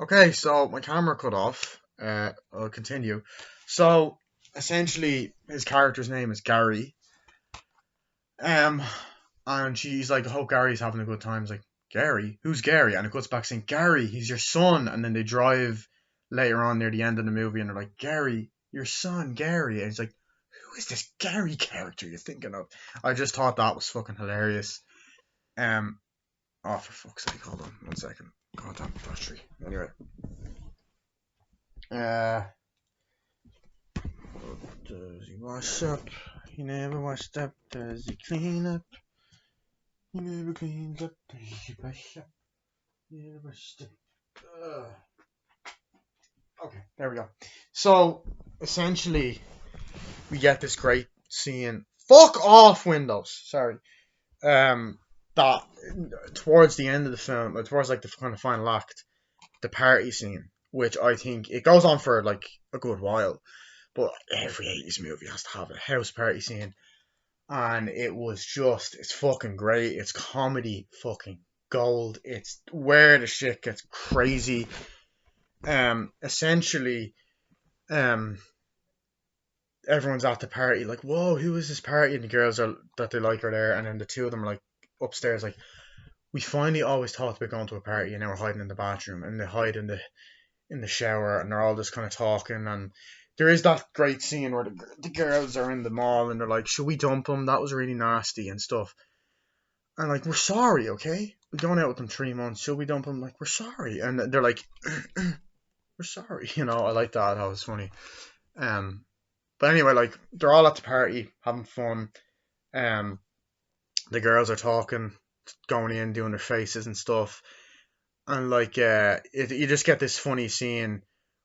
Okay, so my camera cut off. I'll continue. So essentially, his character's name is Gary. Um, and she's like, "I hope Gary's having a good time." It's like, Gary, who's Gary? And it cuts back saying, Gary, he's your son. And then they drive later on near the end of the movie, and they're like, Gary, your son, Gary. And it's like, who is this Gary character you're thinking of? I just thought that was fucking hilarious. Um, oh for fuck's sake, hold on 1 second. Goddamn battery. Anyway, uh. Does he wash up? He never washed up. Does he clean up? He never cleans up. Does he wash up? He never washed up. Okay, there we go. So essentially, we get this great scene. Fuck off, Windows. Sorry. Um, that towards the end of the film, or towards like the kind of final act, the party scene, which I think it goes on for like a good while. But every 80s movie has to have a house party scene. And it was just, it's fucking great. It's comedy fucking gold. It's where the shit gets crazy. Essentially, um, everyone's at the party, like, whoa, who is this party? And the girls are that they like are there, and then the two of them are like upstairs, like, we finally always talked about going to a party, and now we're hiding in the bathroom, and they hide in the shower, and they're all just kind of talking, and there is that great scene where the girls are in the mall and they're like, should we dump him? That was really nasty and stuff. And like, we're sorry, okay? We've gone out with them 3 months. Should we dump him? Like, we're sorry. And they're like, we're sorry. I like that. That was funny. Um, but anyway, like, they're all at the party having fun. Um, the girls are talking, going in, doing their faces and stuff. And like, you just get this funny scene.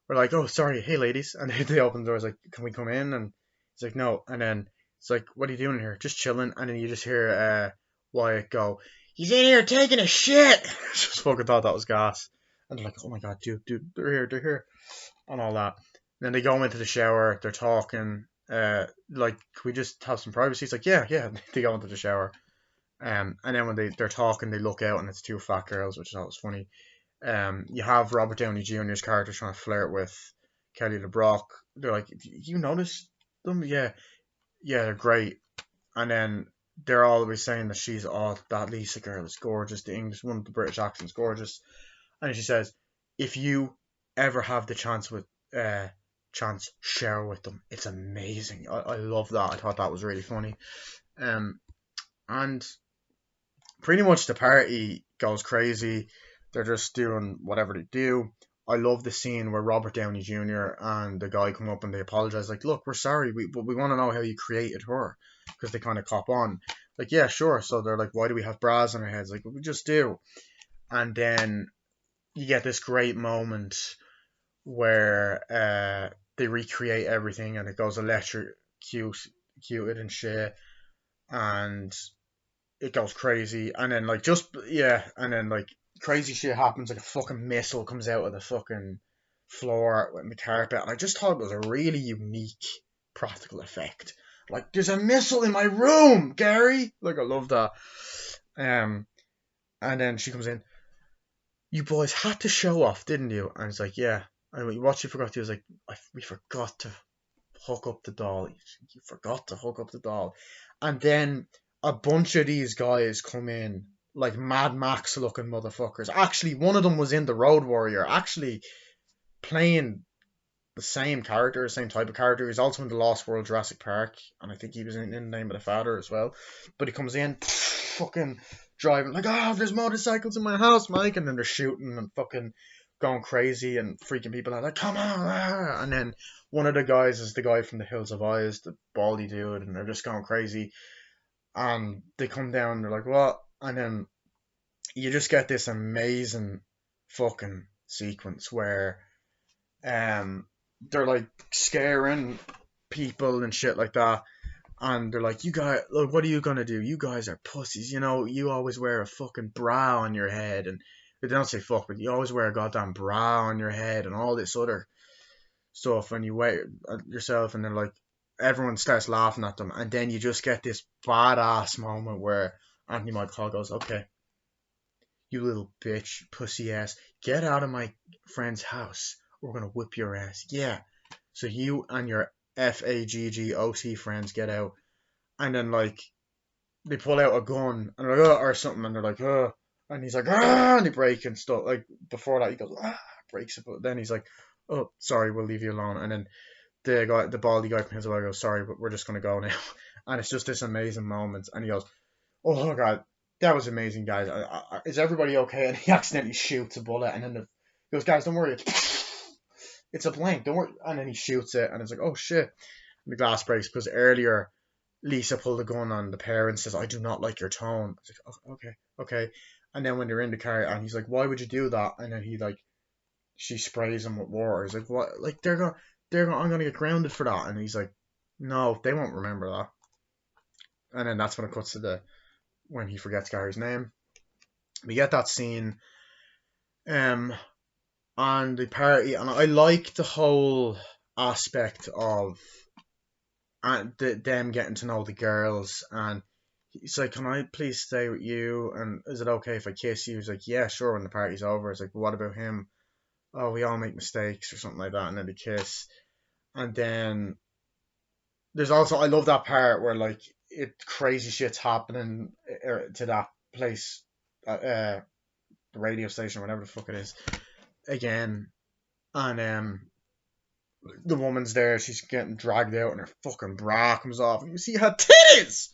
We're like, oh, sorry, hey, ladies. And they open the doors, like, can we come in? And he's like, no. And then it's like, what are you doing here? Just chilling. And then you just hear Wyatt go, he's in here taking a shit. Just fucking thought that was gas. And they're like, oh my god, dude, they're here. And all that. And then they go into the shower, they're talking, like, can we just have some privacy? He's like, yeah. They go into the shower. And then when they're talking, they look out and it's two fat girls, which I thought was funny. You have Robert Downey Jr.'s character trying to flirt with Kelly LeBrock. They're like, you notice them? Yeah, they're great. And then they're always saying that she's that Lisa girl is gorgeous. The English one, the British accent's gorgeous. And she says, if you ever have the chance, share with them. It's amazing. I love that. I thought that was really funny. Um, and pretty much the party goes crazy. They're just doing whatever they do. I love the scene where Robert Downey Jr. and the guy come up and they apologize, like, look, we're sorry, but we want to know how you created her, because they kind of cop on, like, yeah, sure. So they're like, why do we have bras on our heads? Like, well, we just do. And then you get this great moment where they recreate everything and it goes electrocuted and shit, and it goes crazy, and then like and then like crazy shit happens, like a fucking missile comes out of the fucking floor with the carpet, and I just thought it was a really unique practical effect. Like, there's a missile in my room, Gary. Like, I love that. Um, and then she comes in. You boys had to show off, didn't you? And it's like, yeah. And what you forgot to do is like, we forgot to hook up the doll. You forgot to hook up the doll. And then a bunch of these guys come in like Mad Max looking motherfuckers. Actually, one of them was in the Road Warrior, actually playing the same character, same type of character. He's also in the Lost World Jurassic Park, and I think he was in The Name of the Father as well. But he comes in, fucking driving like, oh, there's motorcycles in my house, Mike, and then they're shooting and fucking going crazy and freaking people out, like, come on, and then one of the guys is the guy from The Hills of Eyes, the baldy dude, and they're just going crazy, and they come down, they're like, what? And then you just get this amazing fucking sequence where they're like scaring people and shit like that, and they're like, you guys, look, what are you gonna do? You guys are pussies, you always wear a fucking bra on your head, and they don't say fuck, but you always wear a goddamn bra on your head and all this other stuff, and you wear yourself, and then like everyone starts laughing at them, and then you just get this badass moment where Anthony Michael Hall goes, okay, you little bitch, pussy ass, get out of my friend's house. We're gonna whip your ass. Yeah. So you and your FAGGOT friends get out, and then like they pull out a gun and they're like, "Oh," or something, and they're like, "Oh," and he's like, "Ah," and they break and stuff. Like before that, he goes, "Ah," breaks it, but then he's like, "Oh, sorry, we'll leave you alone." And then the baldy guy from his away goes, "Sorry, but we're just gonna go now." And it's just this amazing moment, and he goes, "Oh god, that was amazing, guys. Is everybody okay?" And he accidentally shoots a bullet, and then he goes, "Guys, don't worry, it's a blank, don't worry." And then he shoots it, and it's like, "Oh shit!" And the glass breaks because earlier Lisa pulled a gun on the pair and says, "I do not like your tone." It's like, "Oh, okay, okay." And then when they're in the car, and he's like, "Why would you do that?" And then she sprays him with water. He's like, "What? Like I'm gonna get grounded for that." And he's like, "No, they won't remember that." And then that's when it cuts to when he forgets Gary's name. We get that scene um on the party, and I like the whole aspect of them getting to know the girls, and he's like, "Can I please stay with you? And is it okay if I kiss you?" He's like, "Yeah, sure." When the party's over, it's like, "What about him?" "Oh, we all make mistakes," or something like that, and then they kiss. And then there's also, I love that part where like crazy shit's happening to that place, the radio station or whatever the fuck it is, again, and the woman's there, she's getting dragged out, and her fucking bra comes off, and you see her titties.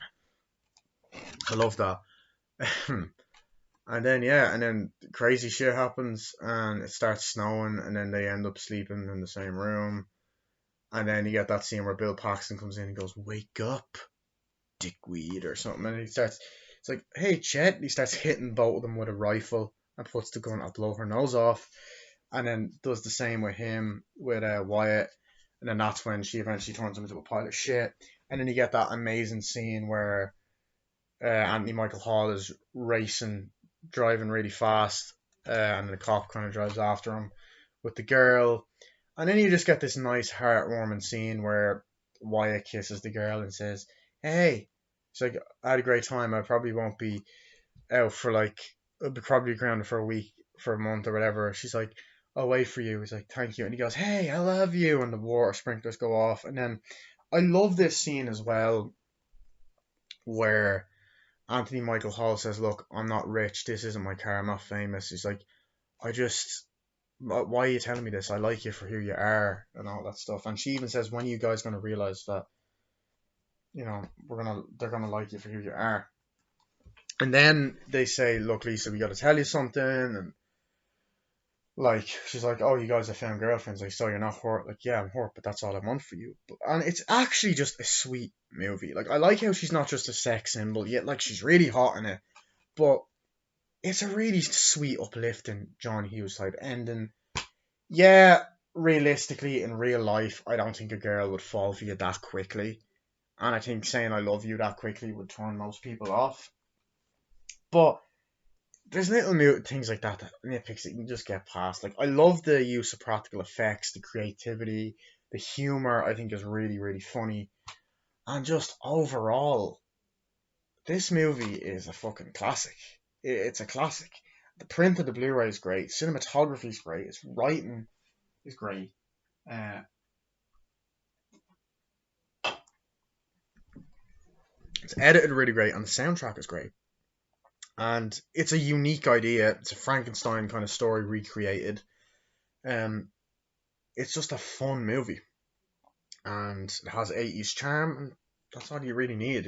I love that. And then yeah, and then crazy shit happens, and it starts snowing, and then they end up sleeping in the same room, and then you get that scene where Bill Paxton comes in and goes, "Wake up, dickweed," or something, and it's like, "Hey, Chet," and he starts hitting both of them with a rifle and puts the gun, "I'll blow her nose off," and then does the same with him with Wyatt, and then that's when she eventually turns him into a pile of shit, and then you get that amazing scene where Anthony Michael Hall is driving really fast, and the cop kind of drives after him with the girl, and then you just get this nice heartwarming scene where Wyatt kisses the girl and says, "Hey," it's like, "I had a great time. I probably won't be out for like, I'll be probably grounded for a week, for a month or whatever." She's like, "I'll wait for you." He's like, "Thank you." And he goes, "Hey, I love you." And the water sprinklers go off. And then I love this scene as well where Anthony Michael Hall says, "Look, I'm not rich. This isn't my car. I'm not famous." He's like, "I just, why are you telling me this? I like you for who you are," and all that stuff. And she even says, "When are you guys going to realize that, they're gonna like you for who you are?" And then they say, "Look, Lisa, we got to tell you something." And like, she's like, "Oh, you guys have found girlfriends." Like, "So you're not hurt?" Like, "Yeah, I'm hurt, but that's all I want for you." And it's actually just a sweet movie. Like, I like how she's not just a sex symbol, yet like she's really hot in it. But it's a really sweet, uplifting John Hughes type ending. Yeah, realistically, in real life, I don't think a girl would fall for you that quickly. And I think saying "I love you" that quickly would turn most people off. But there's little new things like that, nitpicks that you can just get past. Like, I love the use of practical effects, the creativity, the humor. I think is really, really funny, and just overall, this movie is a fucking classic. It's a classic. The print of the Blu-ray is great. Cinematography is great. Its writing is great. Uh, it's edited really great, and the soundtrack is great. And it's a unique idea. It's a Frankenstein kind of story recreated. Um, it's just a fun movie, and it has 80s charm, and that's all you really need.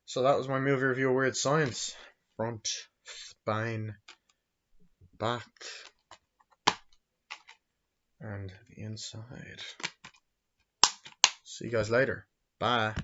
So that was my movie review of Weird Science. Front, spine, back, and the inside. See you guys later. Bye.